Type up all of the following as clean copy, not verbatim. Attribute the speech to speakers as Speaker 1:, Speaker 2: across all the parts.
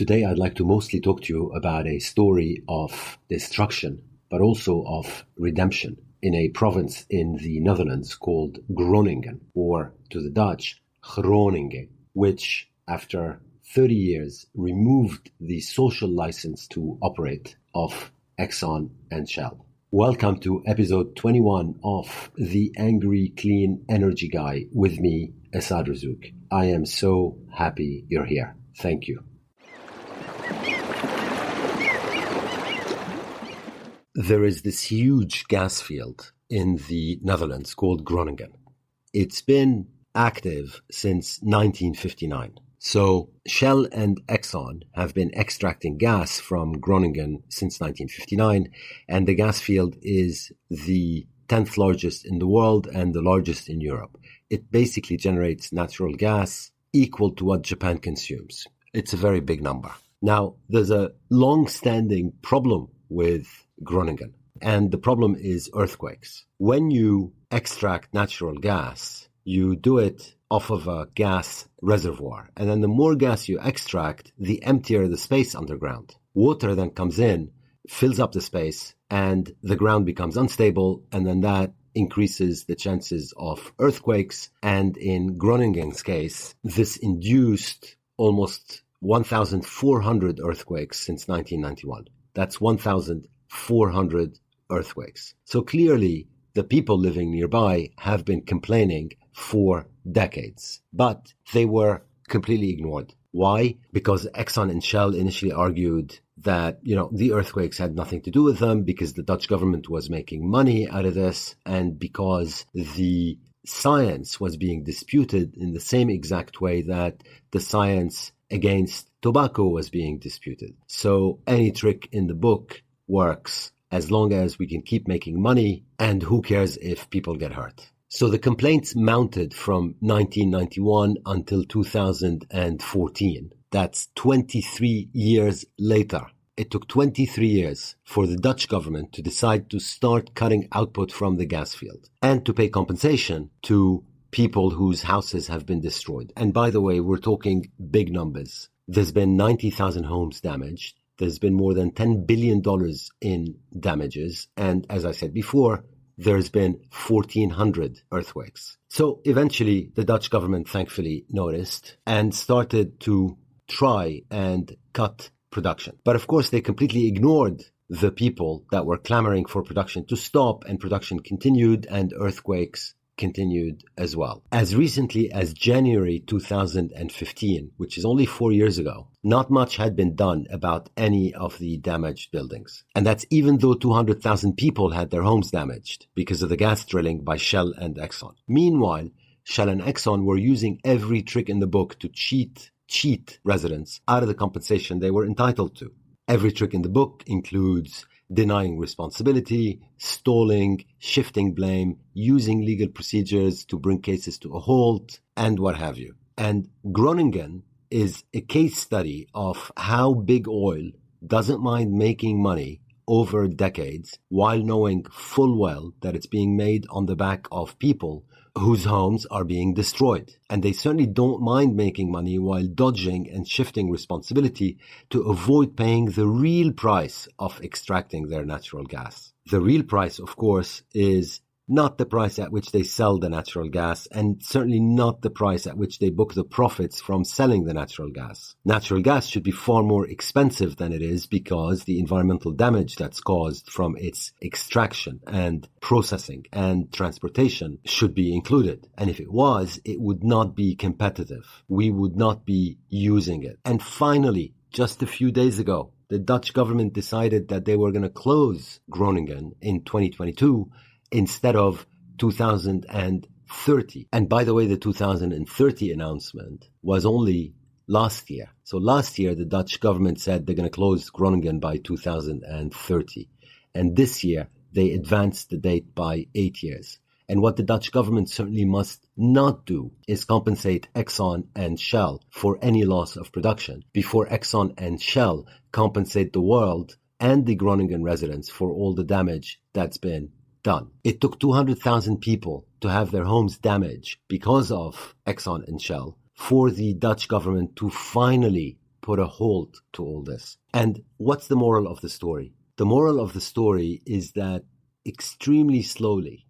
Speaker 1: Today, I'd like to mostly talk to you about a story of destruction, but also of redemption in a province in the Netherlands called Groningen, or to the Dutch, Groningen, which, after 30 years, removed the social license to operate of Exxon and Shell. Welcome to episode 21 of The Angry Clean Energy Guy with me, Asad Razouk. I am so happy you're here. Thank you. There is this huge gas field in the Netherlands called Groningen. It's been active since 1959. So Shell and Exxon have been extracting gas from Groningen since 1959, and the gas field is the 10th largest in the world and the largest in Europe. It basically generates natural gas equal to what Japan consumes. It's a very big number. Now, there's a long-standing problem with Groningen, and the problem is earthquakes. When you extract natural gas, you do it off of a gas reservoir, and then the more gas you extract, the emptier the space underground. Water then comes in, fills up the space, and the ground becomes unstable, and then that increases the chances of earthquakes. And in Groningen's case, this induced almost 1,400 earthquakes since 1991. That's 1,400 earthquakes. So clearly, the people living nearby have been complaining for decades, but they were completely ignored. Why? Because Exxon and Shell initially argued that, the earthquakes had nothing to do with them because the Dutch government was making money out of this, and because the science was being disputed in the same exact way that the science against tobacco was being disputed. So any trick in the book works as long as we can keep making money, and who cares if people get hurt. So the complaints mounted from 1991 until 2014. That's 23 years later. It took 23 years for the Dutch government to decide to start cutting output from the gas field and to pay compensation to people whose houses have been destroyed. And by the way, we're talking big numbers. There's been 90,000 homes damaged. There's been more than $10 billion in damages. And as I said before, there's been 1,400 earthquakes. So eventually, the Dutch government thankfully noticed and started to try and cut production. But of course, they completely ignored the people that were clamoring for production to stop, and production continued, and earthquakes continued as well. As recently as January 2015, which is only 4 years ago, not much had been done about any of the damaged buildings. And that's even though 200,000 people had their homes damaged because of the gas drilling by Shell and Exxon. Meanwhile, Shell and Exxon were using every trick in the book to cheat residents out of the compensation they were entitled to. Every trick in the book includes denying responsibility, stalling, shifting blame, using legal procedures to bring cases to a halt, and what have you. And Groningen is a case study of how big oil doesn't mind making money over decades while knowing full well that it's being made on the back of people whose homes are being destroyed. And they certainly don't mind making money while dodging and shifting responsibility to avoid paying the real price of extracting their natural gas. The real price, of course, is not the price at which they sell the natural gas, and certainly not the price at which they book the profits from selling the natural gas. Natural gas should be far more expensive than it is because the environmental damage that's caused from its extraction and processing and transportation should be included. And if it was, it would not be competitive. We would not be using it. And finally, just a few days ago, the Dutch government decided that they were going to close Groningen in 2022 instead of 2030. And by the way, the 2030 announcement was only last year. So last year, the Dutch government said they're going to close Groningen by 2030. And this year, they advanced the date by 8 years. And what the Dutch government certainly must not do is compensate Exxon and Shell for any loss of production before Exxon and Shell compensate the world and the Groningen residents for all the damage that's been done. It took 200,000 people to have their homes damaged because of Exxon and Shell for the Dutch government to finally put a halt to all this. And what's the moral of the story? The moral of the story is that extremely slowly,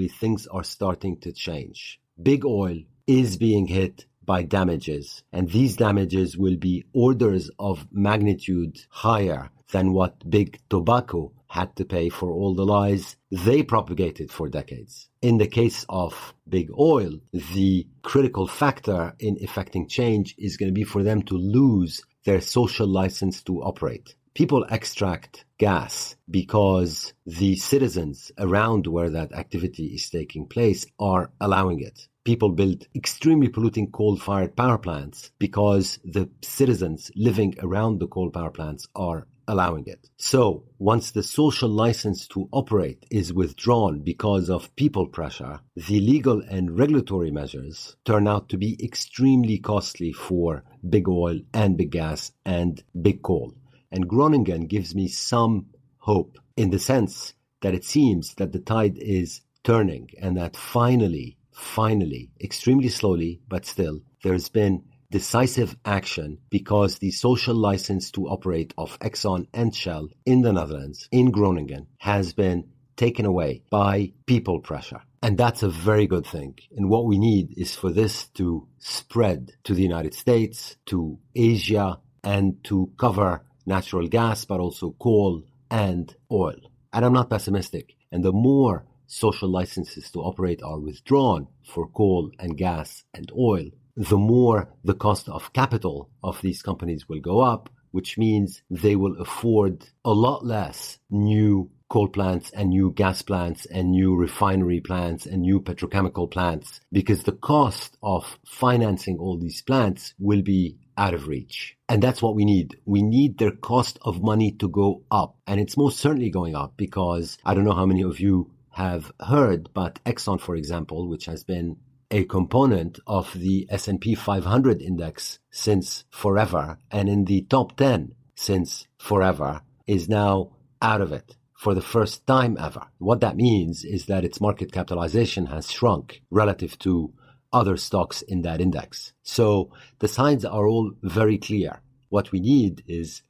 Speaker 1: things are starting to change. Big oil is being hit by damages, and these damages will be orders of magnitude higher than what big tobacco had to pay for all the lies they propagated for decades. In the case of big oil, the critical factor in effecting change is going to be for them to lose their social license to operate. People extract gas because the citizens around where that activity is taking place are allowing it. People build extremely polluting coal-fired power plants because the citizens living around the coal power plants are allowing it. So once the social license to operate is withdrawn because of people pressure, the legal and regulatory measures turn out to be extremely costly for big oil and big gas and big coal. And Groningen gives me some hope in the sense that it seems that the tide is turning and that finally, extremely slowly, but still, there's been decisive action because the social license to operate of Exxon and Shell in the Netherlands, in Groningen, has been taken away by people pressure. And that's a very good thing. And what we need is for this to spread to the United States, to Asia, and to cover natural gas, but also coal and oil. And I'm not pessimistic. And the more social licenses to operate are withdrawn for coal and gas and oil, the more the cost of capital of these companies will go up, which means they will afford a lot less new coal plants and new gas plants and new refinery plants and new petrochemical plants, because the cost of financing all these plants will be out of reach. And that's what we need. We need their cost of money to go up. And it's most certainly going up because I don't know how many of you have heard, but Exxon, for example, which has been a component of the S&P 500 index since forever and in the top 10 since forever, is now out of it for the first time ever. What that means is that its market capitalization has shrunk relative to other stocks in that index. So the signs are all very clear. What we need is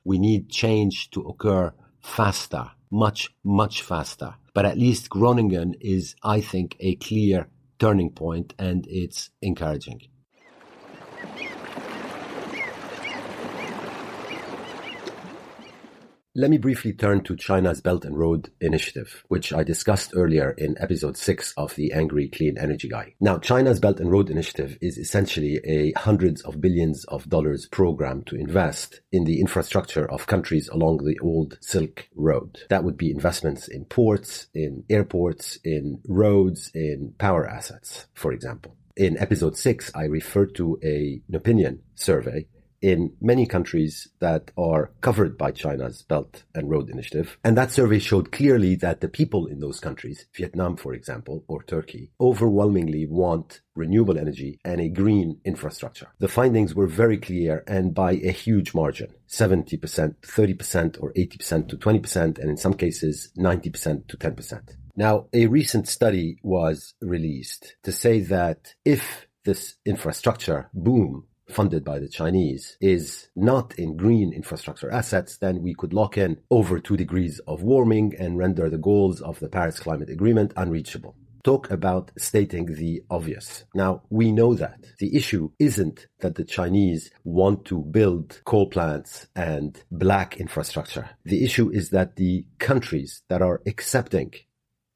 Speaker 1: change to occur faster, much faster. But at least Groningen is, I think, a clear turning point, and it's encouraging. Let me briefly turn to China's Belt and Road Initiative, which I discussed earlier in episode 6 of the Angry Clean Energy Guy. Now, China's Belt and Road Initiative is essentially a hundreds of billions of dollars program to invest in the infrastructure of countries along the old Silk Road. That would be investments in ports, in airports, in roads, in power assets, for example. In episode 6, I referred to an opinion survey in many countries that are covered by China's Belt and Road Initiative. And that survey showed clearly that the people in those countries, Vietnam, for example, or Turkey, overwhelmingly want renewable energy and a green infrastructure. The findings were very clear and by a huge margin, 70%, 30%, or 80% to 20%, and in some cases, 90% to 10%. Now, a recent study was released to say that if this infrastructure boom funded by the Chinese is not in green infrastructure assets, then we could lock in over 2 degrees of warming and render the goals of the Paris Climate Agreement unreachable. Talk about stating the obvious. Now, we know that. The issue isn't that the Chinese want to build coal plants and black infrastructure. The issue is that the countries that are accepting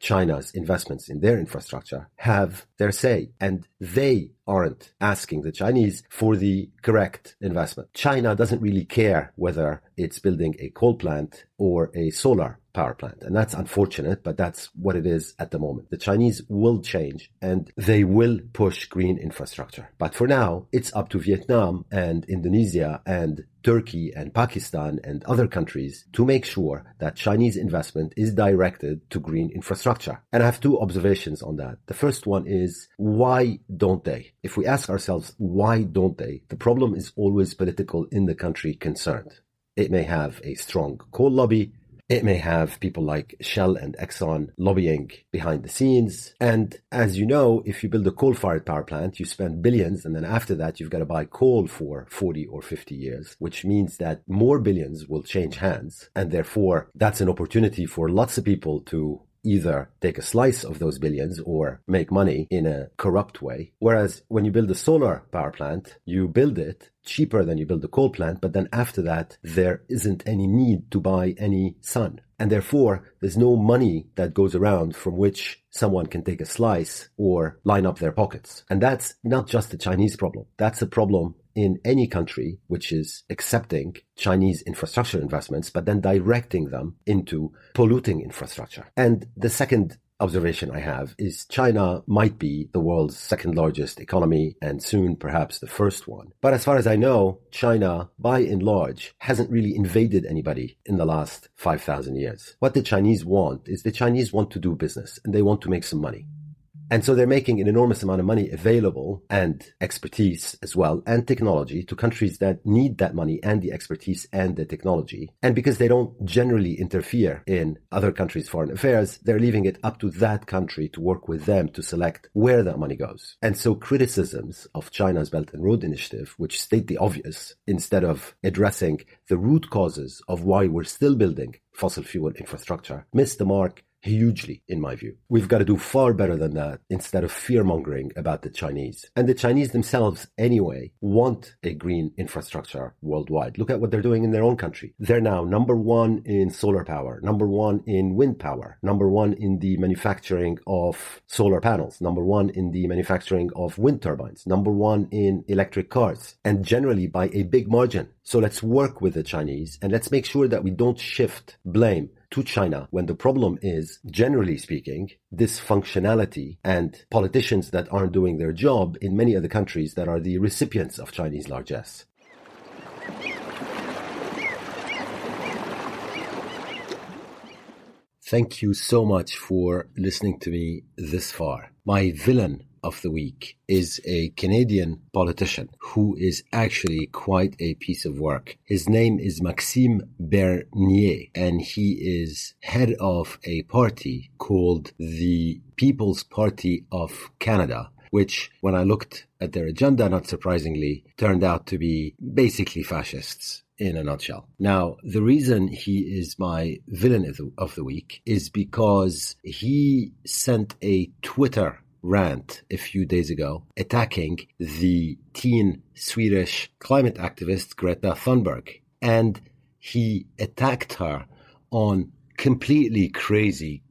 Speaker 1: China's investments in their infrastructure have their say, and they aren't asking the Chinese for the correct investment. China doesn't really care whether it's building a coal plant or a solar power plant. And that's unfortunate, but that's what it is at the moment. The Chinese will change and they will push green infrastructure. But for now, it's up to Vietnam and Indonesia and Turkey and Pakistan and other countries to make sure that Chinese investment is directed to green infrastructure. And I have 2 observations on that. The first one is, why don't they? If we ask ourselves, why don't they? The problem is always political in the country concerned. It may have a strong coal lobby. It may have people like Shell and Exxon lobbying behind the scenes. And as you know, if you build a coal-fired power plant, you spend billions, and then after that, you've got to buy coal for 40 or 50 years, which means that more billions will change hands. And therefore, that's an opportunity for lots of people to either take a slice of those billions or make money in a corrupt way. Whereas when you build a solar power plant, you build it cheaper than you build a coal plant, but then after that, there isn't any need to buy any sun. And therefore, there's no money that goes around from which someone can take a slice or line up their pockets. And that's not just a Chinese problem. That's a problem in any country which is accepting Chinese infrastructure investments, but then directing them into polluting infrastructure. And the second observation I have is China might be the world's second largest economy and soon perhaps the first one. But as far as I know, China, by and large, hasn't really invaded anybody in the last 5,000 years. What the Chinese want is the Chinese want to do business and they want to make some money. And so they're making an enormous amount of money available and expertise as well and technology to countries that need that money and the expertise and the technology. And because they don't generally interfere in other countries' foreign affairs, they're leaving it up to that country to work with them to select where that money goes. And so criticisms of China's Belt and Road Initiative, which state the obvious, instead of addressing the root causes of why we're still building fossil fuel infrastructure, miss the mark hugely, in my view. We've got to do far better than that instead of fear-mongering about the Chinese. And the Chinese themselves, anyway, want a green infrastructure worldwide. Look at what they're doing in their own country. They're now number one in solar power, number one in wind power, number one in the manufacturing of solar panels, number one in the manufacturing of wind turbines, number one in electric cars, and generally by a big margin. So let's work with the Chinese and let's make sure that we don't shift blame to China when the problem is, generally speaking, dysfunctionality and politicians that aren't doing their job in many of the countries that are the recipients of Chinese largesse. Thank you so much for listening to me this far. My villain of the week is a Canadian politician who is actually quite a piece of work. His name is Maxime Bernier, and he is head of a party called the People's Party of Canada, which, when I looked at their agenda, not surprisingly, turned out to be basically fascists in a nutshell. Now, the reason he is my villain of the week is because he sent a Twitter rant a few days ago attacking the teen Swedish climate activist Greta Thunberg. And he attacked her on completely crazy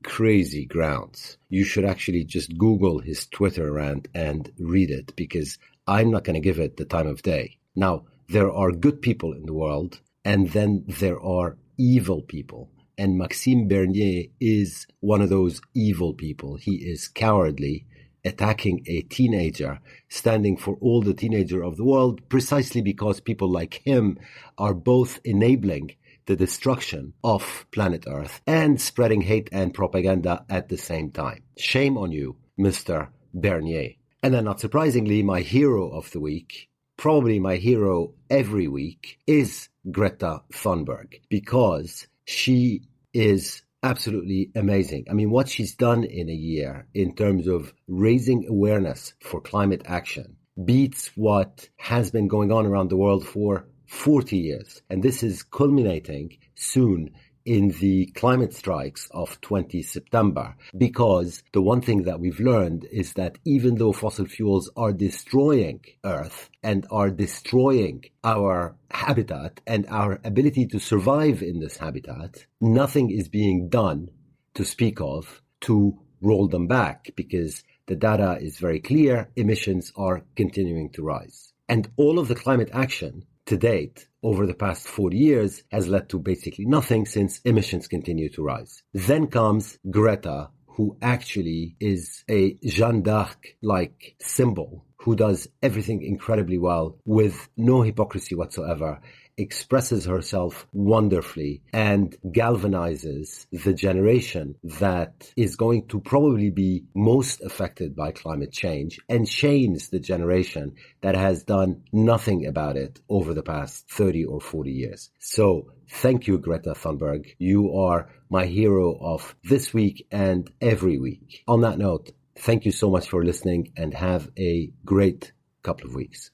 Speaker 1: grounds. You should actually just Google his Twitter rant and read it, because I'm not going to give it the time of day. Now, there are good people in the world, and then there are evil people. And Maxime Bernier is one of those evil people. He is cowardly, attacking a teenager, standing for all the teenager of the world, precisely because people like him are both enabling the destruction of planet Earth and spreading hate and propaganda at the same time. Shame on you, Mr. Bernier. And then, not surprisingly, my hero of the week, probably my hero every week, is Greta Thunberg, because she is absolutely amazing. I mean, what she's done in a year in terms of raising awareness for climate action beats what has been going on around the world for 40 years. And this is culminating soon in the climate strikes of 20 September, because the one thing that we've learned is that even though fossil fuels are destroying Earth and are destroying our habitat and our ability to survive in this habitat, nothing is being done to speak of to roll them back, because the data is very clear. Emissions are continuing to rise. And all of the climate action to date over the past 40 years has led to basically nothing, since emissions continue to rise. Then comes Greta, who actually is a Jeanne d'Arc-like symbol, who does everything incredibly well with no hypocrisy whatsoever, expresses herself wonderfully, and galvanizes the generation that is going to probably be most affected by climate change, and shames the generation that has done nothing about it over the past 30 or 40 years. So thank you, Greta Thunberg. You are my hero of this week and every week. On that note, thank you so much for listening, and have a great couple of weeks.